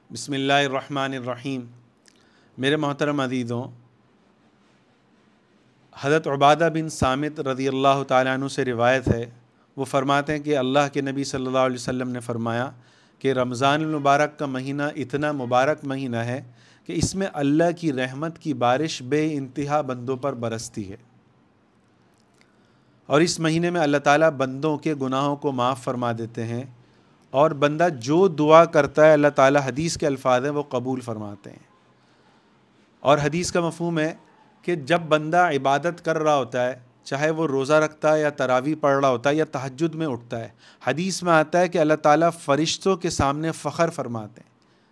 بسم اللہ الرحمن الرحیم۔ میرے محترم عزیزوں، حضرت عبادہ بن صامت رضی اللہ تعالیٰ عنہ سے روایت ہے، وہ فرماتے ہیں کہ اللہ کے نبی صلی اللہ علیہ وسلم نے فرمایا کہ رمضان المبارک کا مہینہ اتنا مبارک مہینہ ہے کہ اس میں اللہ کی رحمت کی بارش بے انتہا بندوں پر برستی ہے، اور اس مہینے میں اللہ تعالیٰ بندوں کے گناہوں کو معاف فرما دیتے ہیں، اور بندہ جو دعا کرتا ہے اللہ تعالیٰ، حدیث کے الفاظ ہیں، وہ قبول فرماتے ہیں۔ اور حدیث کا مفہوم ہے کہ جب بندہ عبادت کر رہا ہوتا ہے، چاہے وہ روزہ رکھتا ہے یا تراویح پڑھ رہا ہوتا ہے یا تہجد میں اٹھتا ہے، حدیث میں آتا ہے کہ اللہ تعالیٰ فرشتوں کے سامنے فخر فرماتے ہیں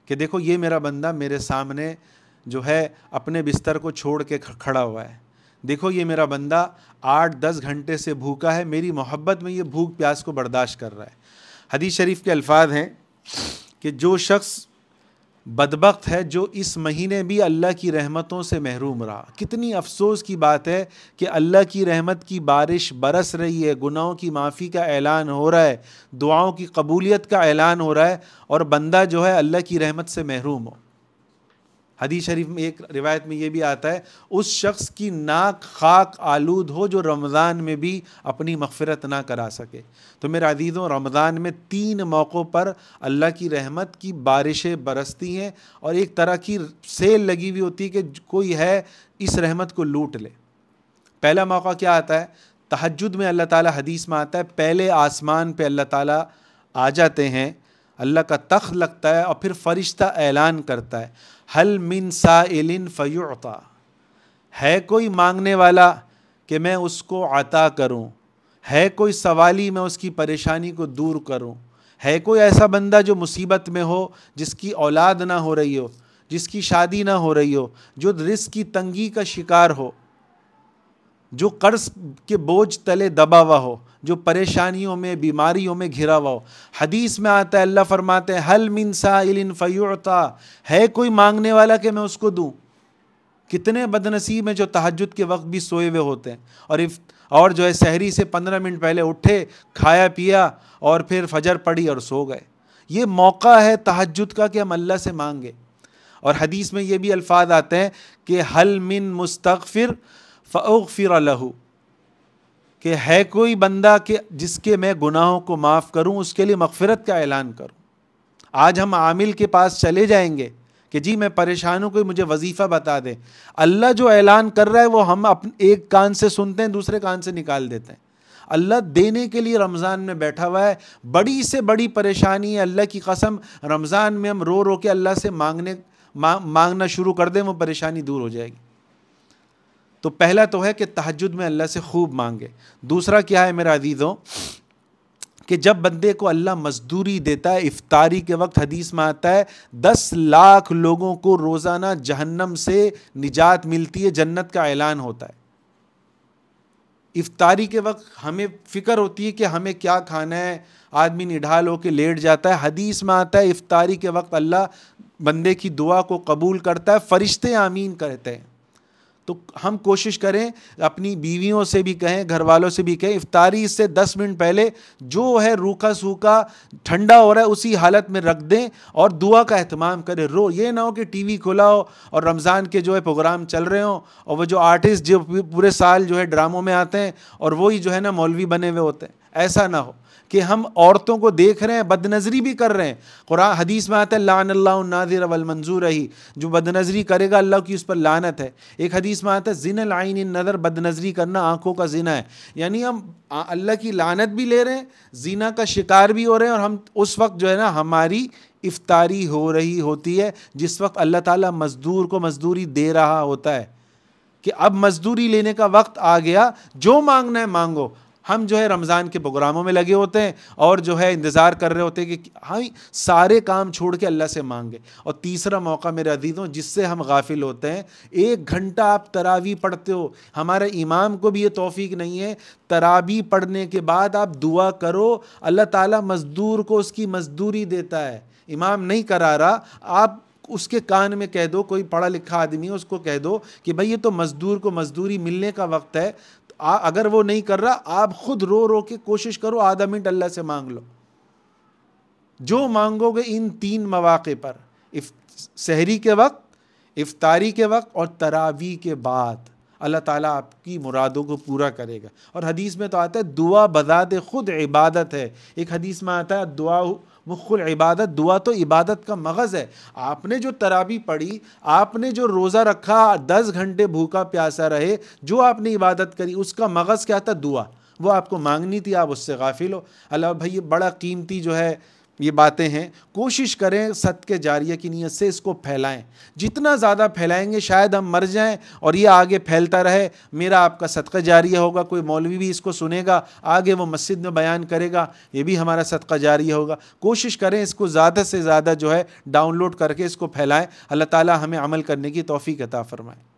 کہ دیکھو یہ میرا بندہ میرے سامنے جو ہے اپنے بستر کو چھوڑ کے کھڑا ہوا ہے، دیکھو یہ میرا بندہ 8-10 گھنٹے سے بھوکا ہے، میری محبت میں یہ بھوک پیاس کو برداشت کر رہا ہے۔ حدیث شریف کے الفاظ ہیں کہ جو شخص بدبخت ہے جو اس مہینے بھی اللہ کی رحمتوں سے محروم رہا۔ کتنی افسوس کی بات ہے کہ اللہ کی رحمت کی بارش برس رہی ہے، گناہوں کی معافی کا اعلان ہو رہا ہے، دعاؤں کی قبولیت کا اعلان ہو رہا ہے، اور بندہ جو ہے اللہ کی رحمت سے محروم ہو۔ حدیث شریف میں ایک روایت میں یہ بھی آتا ہے، اس شخص کی ناک خاک آلود ہو جو رمضان میں بھی اپنی مغفرت نہ کرا سکے۔ تو میرے عزیزوں، رمضان میں 3 موقعوں پر اللہ کی رحمت کی بارشیں برستی ہیں، اور ایک طرح کی سیل لگی ہوئی ہوتی ہے کہ کوئی ہے اس رحمت کو لوٹ لے۔ پہلا موقع کیا آتا ہے؟ تہجد میں اللہ تعالیٰ، حدیث میں آتا ہے، پہلے آسمان پہ اللہ تعالیٰ آ جاتے ہیں، اللہ کا تخت لگتا ہے، اور پھر فرشتہ اعلان کرتا ہے، حل من سائل فیعطا، ہے کوئی مانگنے والا کہ میں اس کو عطا کروں، ہے کوئی سوالی میں اس کی پریشانی کو دور کروں، ہے کوئی ایسا بندہ جو مصیبت میں ہو، جس کی اولاد نہ ہو رہی ہو، جس کی شادی نہ ہو رہی ہو، جو رزق کی تنگی کا شکار ہو، جو قرض کے بوجھ تلے دبا ہوا ہو، جو پریشانیوں میں بیماریوں میں گھرا ہوا ہو۔ حدیث میں آتا ہے، اللہ فرماتے ہیں، حل من سائل فیعطا، ہے کوئی مانگنے والا کہ میں اس کو دوں۔ کتنے بد نصیب ہیں جو تہجد کے وقت بھی سوئے ہوئے ہوتے ہیں، اور جو ہے سحری سے 15 منٹ پہلے اٹھے، کھایا پیا، اور پھر فجر پڑی اور سو گئے۔ یہ موقع ہے تہجد کا کہ ہم اللہ سے مانگے۔ اور حدیث میں یہ بھی الفاظ آتے ہیں کہ حل من مستغفر فاغفر لہ، کہ ہے کوئی بندہ کہ جس کے میں گناہوں کو معاف کروں، اس کے لیے مغفرت کا اعلان کروں۔ آج ہم عامل کے پاس چلے جائیں گے کہ جی میں پریشان ہوں، کوئی مجھے وظیفہ بتا دے، اللہ جو اعلان کر رہا ہے وہ ہم ایک کان سے سنتے ہیں، دوسرے کان سے نکال دیتے ہیں۔ اللہ دینے کے لیے رمضان میں بیٹھا ہوا ہے، بڑی سے بڑی پریشانی ہے، اللہ کی قسم رمضان میں ہم رو رو کے اللہ سے مانگنا شروع کر دیں، وہ پریشانی دور ہو جائے گی۔ تو پہلا تو ہے کہ تہجد میں اللہ سے خوب مانگے۔ دوسرا کیا ہے میرے عزیزوں، کہ جب بندے کو اللہ مزدوری دیتا ہے، افطاری کے وقت حدیث میں آتا ہے 10 لاکھ لوگوں کو روزانہ جہنم سے نجات ملتی ہے، جنت کا اعلان ہوتا ہے۔ افطاری کے وقت ہمیں فکر ہوتی ہے کہ ہمیں کیا کھانا ہے، آدمی نڈھال ہو کے لیٹ جاتا ہے، حدیث میں آتا ہے افطاری کے وقت اللہ بندے کی دعا کو قبول کرتا ہے، فرشتے آمین کہتے ہیں۔ تو ہم کوشش کریں، اپنی بیویوں سے بھی کہیں، گھر والوں سے بھی کہیں، افطاری سے 10 منٹ پہلے جو ہے روکھا سوکھا ٹھنڈا ہو رہا ہے اسی حالت میں رکھ دیں، اور دعا کا اہتمام کریں۔ یہ نہ ہو کہ ٹی وی کھلا ہو اور رمضان کے جو ہے پروگرام چل رہے ہوں، اور وہ جو آرٹسٹ جو پورے سال جو ہے ڈراموں میں آتے ہیں اور وہی جو ہے نا مولوی بنے ہوئے ہوتے ہیں، ایسا نہ ہو کہ ہم عورتوں کو دیکھ رہے ہیں، بد نظری بھی کر رہے ہیں۔ قرآن حدیث میں آتا ہے، لعن اللہ الناظر والمنظور ہی، جو بد نظری کرے گا اللہ کی اس پر لعنت ہے۔ ایک حدیث میں آتا ہے، زنا العین النظر، بد نظری کرنا آنکھوں کا زنا ہے۔ یعنی ہم اللہ کی لعنت بھی لے رہے ہیں، زنا کا شکار بھی ہو رہے ہیں، اور ہم اس وقت جو ہے نا ہماری افطاری ہو رہی ہوتی ہے جس وقت اللہ تعالیٰ مزدور کو مزدوری دے رہا ہوتا ہے، کہ اب مزدوری لینے کا وقت آ گیا، جو مانگنا ہے مانگو۔ ہم جو ہے رمضان کے پروگراموں میں لگے ہوتے ہیں، اور جو ہے انتظار کر رہے ہوتے ہیں کہ ہم سارے کام چھوڑ کے اللہ سے مانگے۔ اور تیسرا موقع میرے عزیزوں جس سے ہم غافل ہوتے ہیں، 1 گھنٹہ آپ تراویح پڑھتے ہو، ہمارے امام کو بھی یہ توفیق نہیں ہے، تراویح پڑھنے کے بعد آپ دعا کرو، اللہ تعالیٰ مزدور کو اس کی مزدوری دیتا ہے۔ امام نہیں کرا رہا، آپ اس کے کان میں کہہ دو، کوئی پڑھا لکھا آدمی ہے اس کو کہہ دو کہ بھئی یہ تو مزدور کو مزدوری ملنے کا وقت ہے۔ اگر وہ نہیں کر رہا، آپ خود رو رو کے کوشش کرو، آدھا منٹ اللہ سے مانگ لو۔ جو مانگو گے ان 3 مواقع پر، سحری کے وقت، افطاری کے وقت اور تراویح کے بعد اللہ تعالیٰ آپ کی مرادوں کو پورا کرے گا۔ اور حدیث میں تو آتا ہے دعا بذات خود عبادت ہے۔ ایک حدیث میں آتا ہے دعا مخ العبادت، دعا تو عبادت کا مغز ہے۔ آپ نے جو تراویح پڑھی، آپ نے جو روزہ رکھا، 10 گھنٹے بھوکا پیاسا رہے، جو آپ نے عبادت کری، اس کا مغز کیا تھا؟ دعا۔ وہ آپ کو مانگنی تھی، آپ اس سے غافل ہو۔ اللہ بھائی یہ بڑا قیمتی جو ہے یہ باتیں ہیں، کوشش کریں صدقے جاریہ کی نیت سے اس کو پھیلائیں۔ جتنا زیادہ پھیلائیں گے شاید ہم مر جائیں اور یہ آگے پھیلتا رہے، میرا آپ کا صدقہ جاریہ ہوگا، کوئی مولوی بھی اس کو سنے گا، آگے وہ مسجد میں بیان کرے گا، یہ بھی ہمارا صدقہ جاریہ ہوگا۔ کوشش کریں اس کو زیادہ سے زیادہ جو ہے ڈاؤن لوڈ کر کے اس کو پھیلائیں۔ اللہ تعالی ہمیں عمل کرنے کی توفیق عطا فرمائے۔